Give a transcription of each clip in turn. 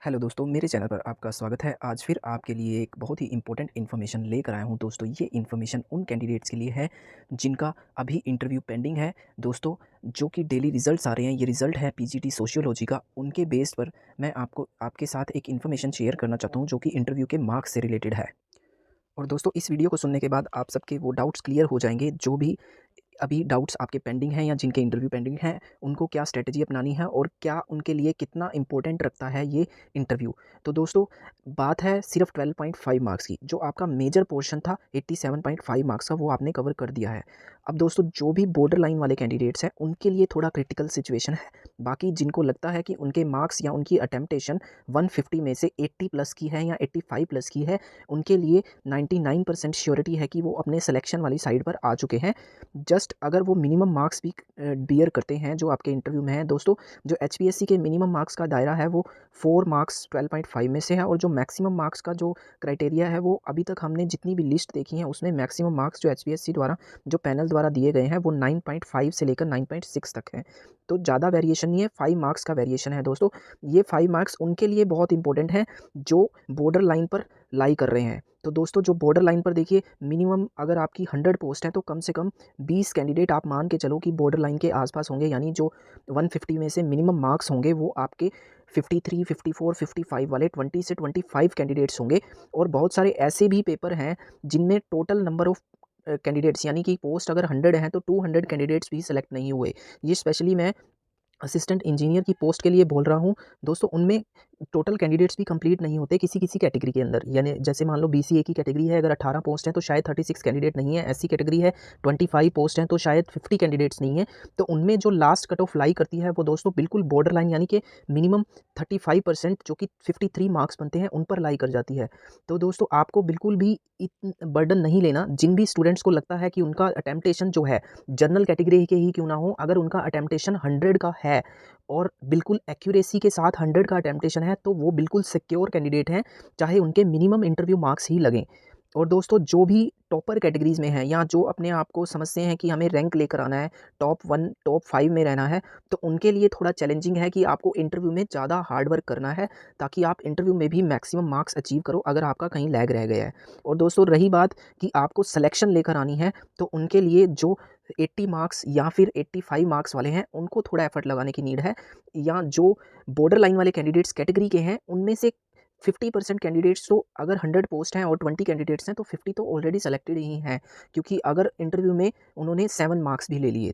Hello दोस्तों, मेरे channel पर आपका स्वागत है। आज फिर आपके लिए एक बहुत ही इम्पोर्टेंट इन्फॉर्मेशन लेकर आया हूँ दोस्तों। ये इन्फॉर्मेशन उन कैंडिडेट्स के लिए है जिनका अभी इंटरव्यू पेंडिंग है दोस्तों, जो कि डेली रिजल्ट्स आ रहे हैं। ये रिज़ल्ट है पीजीटी सोशियोलॉजी का। उनके बेस पर मैं आपको आपके साथ एक इन्फॉर्मेशन शेयर करना चाहता हूँ जो कि इंटरव्यू के मार्क्स से रिलेटेड है। और दोस्तों, इस वीडियो को सुनने के बाद आप सबके वो डाउट्स क्लियर हो जाएंगे जो भी अभी डाउट्स आपके पेंडिंग हैं या जिनके इंटरव्यू पेंडिंग हैं, उनको क्या स्ट्रेटजी अपनानी है और क्या उनके लिए कितना इम्पोर्टेंट रखता है ये इंटरव्यू। तो दोस्तों, बात है सिर्फ 12.5 मार्क्स की। जो आपका मेजर पोर्शन था 87.5 मार्क्स का, वो आपने कवर कर दिया है। अब दोस्तों, जो भी बॉर्डर लाइन वाले कैंडिडेट्स हैं उनके लिए थोड़ा क्रिटिकल सिचुएशन है। बाकी जिनको लगता है कि उनके मार्क्स या उनकी अटेम्प्टेशन 150 में से 80 प्लस की है या 85 प्लस की है, उनके लिए 99% श्योरिटी है कि वो अपने सिलेक्शन वाली साइड पर आ चुके हैं। जस्ट अगर वो मिनिमम मार्क्स भी बियर करते हैं जो आपके इंटरव्यू में है दोस्तों, जो एचपीएससी के मिनिमम मार्क्स का दायरा है वो 4 मार्क्स 12.5 में से है। और जो मैक्सिमम मार्क्स का जो क्राइटेरिया है, वो अभी तक हमने जितनी भी लिस्ट देखी है उसमें मैक्सिमम मार्क्स जो एचपीएससी द्वारा, जो पैनल द्वारा दिए गए हैं, वो 9.5 से लेकर 9.6 तक है। तो ज़्यादा वेरिएशन नहीं है, 5 मार्क्स का वेरिएशन है दोस्तों। ये 5 मार्क्स उनके लिए बहुत इंपॉर्टेंट है जो बॉर्डर लाइन पर लाई कर रहे हैं। तो दोस्तों, जो बॉर्डर लाइन पर देखिए, मिनिमम अगर आपकी 100 पोस्ट है तो कम से कम 20 कैंडिडेट आप मान के चलो कि बॉर्डर लाइन के आसपास होंगे। यानी जो 150 में से मिनिमम मार्क्स होंगे वो आपके 53, 54, 55 वाले 20 से 25 कैंडिडेट्स होंगे। और बहुत सारे ऐसे भी पेपर हैं जिनमें टोटल नंबर ऑफ कैंडिडेट्स, यानी कि पोस्ट अगर 100 हैं तो 200 कैंडिडेट्स भी सेलेक्ट नहीं हुए। ये स्पेशली मैं असिस्टेंट इंजीनियर की पोस्ट के लिए बोल रहा हूँ दोस्तों। उनमें टोटल कैंडिडेट्स भी कंप्लीट नहीं होते किसी किसी कैटेगरी के अंदर। यानी जैसे मान लो बीसीए की कैटेगरी है, अगर 18 पोस्ट हैं तो शायद 36 कैंडिडेट नहीं है। ऐसी कैटेगरी है 25 पोस्ट हैं तो शायद 50 कैंडिडेट्स नहीं है। तो उनमें जो लास्ट कट ऑफ लाई करती है वो दोस्तों बिल्कुल बॉर्डर लाइन, यानी कि मिनिमम 35% जो कि 53 मार्क्स बनते हैं उन पर लाई कर जाती है। तो दोस्तों, आपको बिल्कुल भी बर्डन नहीं लेना। जिन भी स्टूडेंट्स को लगता है कि उनका अटेम्प्टेशन जो है जनरल कैटेगरी के ही क्यों ना हो, अगर उनका अटेम्प्टेशन 100 का है और बिल्कुल एक्यूरेसी के साथ 100 का अटेम्प्टेशन है, तो वो बिल्कुल सिक्योर कैंडिडेट हैं, चाहे उनके मिनिमम इंटरव्यू मार्क्स ही लगें। और दोस्तों, जो भी टॉपर कैटेगरीज़ में हैं या जो अपने आप को समझते हैं कि हमें रैंक लेकर आना है, टॉप 1 टॉप 5 में रहना है, तो उनके लिए थोड़ा चैलेंजिंग है कि आपको इंटरव्यू में ज़्यादा हार्ड वर्क करना है ताकि आप इंटरव्यू में भी मैक्सिमम मार्क्स अचीव करो अगर आपका कहीं लैग रह गया है। और दोस्तों, रही बात कि आपको सिलेक्शन लेकर आनी है, तो उनके लिए जो 80 मार्क्स या फिर 85 मार्क्स वाले हैं उनको थोड़ा एफर्ट लगाने की नीड है। या जो बॉर्डर लाइन वाले कैंडिडेट्स कैटेगरी के हैं, उनमें से 50% कैंडिडेट्स तो, अगर 100 पोस्ट हैं और 20 कैंडिडेट्स हैं तो 50 तो ऑलरेडी सेलेक्टेड ही हैं, क्योंकि अगर इंटरव्यू में उन्होंने 7 मार्क्स भी ले लिए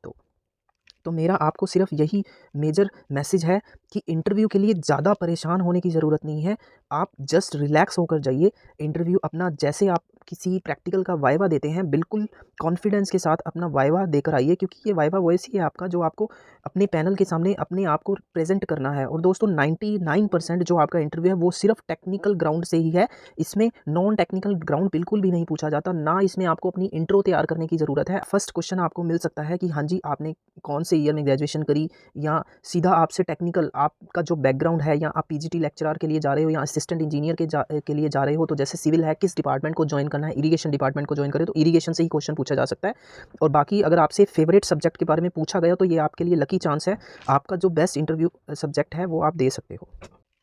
तो मेरा आपको सिर्फ यही मेजर मैसेज है कि इंटरव्यू के लिए ज़्यादा परेशान होने की ज़रूरत नहीं है। आप जस्ट रिलैक्स होकर जाइए। इंटरव्यू अपना, जैसे आप किसी प्रैक्टिकल का वाइवा देते हैं, बिल्कुल कॉन्फिडेंस के साथ अपना वाइवा देकर आइए, क्योंकि ये वाइवा वॉइस ही है आपका जो आपको अपने पैनल के सामने अपने आप को प्रेजेंट करना है। और दोस्तों, 99% जो आपका इंटरव्यू है वो सिर्फ टेक्निकल ग्राउंड से ही है। इसमें नॉन टेक्निकल ग्राउंड बिल्कुल भी नहीं पूछा जाता, ना इसमें आपको अपनी इंट्रो तैयार करने की ज़रूरत है। फर्स्ट क्वेश्चन आपको मिल सकता है कि हाँ जी, आपने कौन से ईयर में ग्रेजुएशन करी, या सीधा आपसे टेक्निकल आपका जो बैकग्राउंड है, या आप पीजीटी लेक्चरर के लिए जा रहे हो या असिस्टेंट इंजीनियर के लिए जा रहे हो, तो जैसे सिविल है किस डिपार्टमेंट को ज्वाइन करना है, इरिगेशन डिपार्टमेंट को ज्वाइन करें तो इरिगेशन से ही क्वेश्चन पूछा जा सकता है। और बाकी अगर आपसे फेवरेट सब्जेक्ट के बारे में पूछा गया तो ये आपके लिए लकी चांस है, आपका जो बेस्ट इंटरव्यू सब्जेक्ट है वो आप दे सकते हो।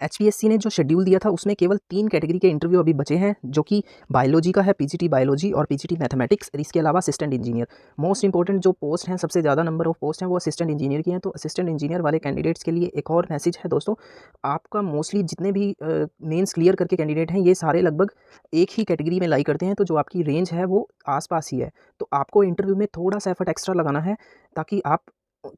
एचपीएससी ने जो शेड्यूल दिया था उसमें केवल 3 कैटेगरी के इंटरव्यू अभी बचे हैं, जो कि बायोलॉजी का है, पीजीटी बायोलॉजी और पीजीटी मैथमेटिक्स, और इसके अलावा असिस्टेंट इंजीनियर। मोस्ट इंपॉर्टेंट जो पोस्ट हैं, सबसे ज़्यादा नंबर ऑफ पोस्ट हैं वो असिस्टेंट इंजीनियर की हैं। तो असिस्टेंट इंजीनियर वाले कैंडिडेट्स के लिए एक और मैसेज है दोस्तों, आपका मोस्टली जितने भी मेंस क्लियर करके कैंडिडेट हैं, ये सारे लगभग एक ही कैटेगरी में लाई करते हैं, तो जो आपकी रेंज है वो आसपास ही है। तो आपको इंटरव्यू में थोड़ा सा एफर्ट एक्स्ट्रा लगाना है ताकि आप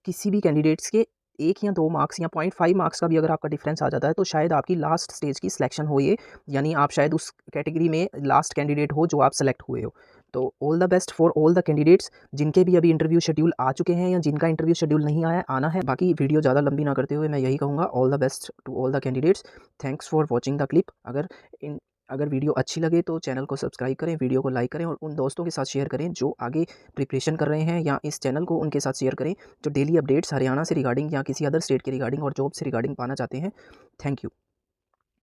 किसी भी कैंडिडेट्स के 1 या 2 मार्क्स या 0.5 मार्क्स का भी अगर आपका डिफरेंस आ जाता है तो शायद आपकी लास्ट स्टेज की सिलेक्शन हो ये, यानी आप शायद उस कैटेगरी में लास्ट कैंडिडेट हो जो आप सेलेक्ट हुए हो। तो all the best for all the candidates जिनके भी अभी इंटरव्यू शेड्यूल आ चुके हैं या जिनका इंटरव्यू शेड्यूल नहीं आया आना है। बाकी वीडियो ज़्यादा लंबी ना करते हुए मैं यही कहूँगा, all the best to all the candidates. Thanks for watching the clip. अगर वीडियो अच्छी लगे तो चैनल को सब्सक्राइब करें, वीडियो को लाइक करें और उन दोस्तों के साथ शेयर करें जो आगे प्रिपरेशन कर रहे हैं, या इस चैनल को उनके साथ शेयर करें जो डेली अपडेट्स हरियाणा से रिगार्डिंग या किसी अदर स्टेट के रिगार्डिंग और जॉब से रिगार्डिंग पाना चाहते हैं। Thank you.